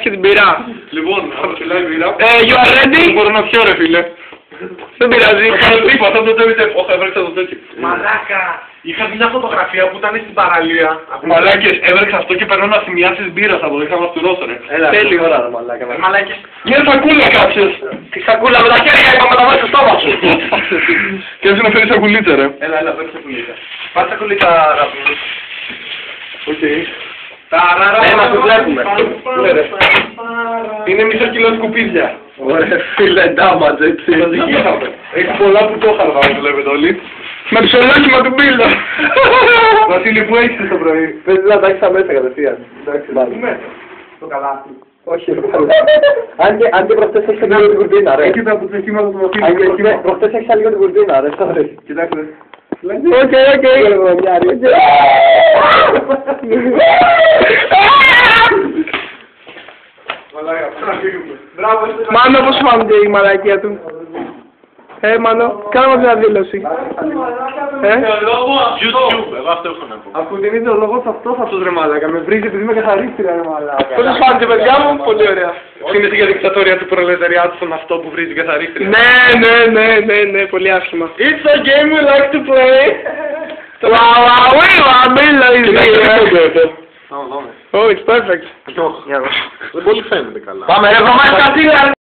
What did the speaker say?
και την πειρά. Λοιπόν, θα φυλάει πειρά. You are ready? Μπορώ να πιω ρε φίλε. Δεν πειράζει. Είπα, θα το τέλειτε. Όχι, έβρεξα το τέτοιο. Μαλάκα! Είχα δει μια φωτογραφία που ήταν στην παραλία. Μαλάκες, έβρεξα αυτό και παίρνω να σημειάσεις μπύρας από εδώ. Είχα μαστουρώσω ρε. Τέλειο. Ωραία ρε μαλάκα. Μαλάκες. Μια σακούλα κάψες. Τη σακούλα με τα χέρια είπαμε να βάλεις στο στόμα σου. Και έτσι να φέρεις σακουλίτσα ρε. Έλα, φέρεις σακουλίτσα. Πάρε σακουλίτσα, αγάπη μου. Οκ. Ένα που βλέπουμε. Είναι μισό κιλό σκουπίδια. Ωραία φίλε, ντάματζ έτσι. Το ζυγίσαμε. Έχει πολλά που το χαλβά, βλέπετε όλοι. Με ψωλόκιμα του Μπίλο. Βασίλη, που έχεις το πρωί. Πες να τα έχεις αμέσα κατευθείαν. Εντάξει, μάλλον. Το καλάθι. Όχι, ρε πάλι. Αν και προχτές έχεις λίγο την κουρτίνα, ρε. Έχετε από το σχήμα του Βασίλη. Αν και προχτές έχεις λίγο την κουρτίνα, ρε. Sorry. Κοιτάξτε. Οκ. Μάνο, πώς φάνηκε η μαλακία του. Μάνο, κάνε μας μια δήλωση. YouTube, εγώ αυτό έχω να πω. Αφού δεν είναι ο λόγος αυτός αυτός ρε μαλάκα. Με βρίζει επειδή είμαι καθαρίστρια ρε μαλάκα. Πώς σας φάνηκε παιδιά μου, πολύ ωραία. Θυμήθηκε για δικτατορία του προλεταριάτου στον αυτό που βρίζει καθαρίστρια. Ναι, πολύ άσχημα. It's a game we like to play. Μίλα is here. Oh, it's perfect. Δεν πολύ φαίνεται καλά. Πάμε ρε,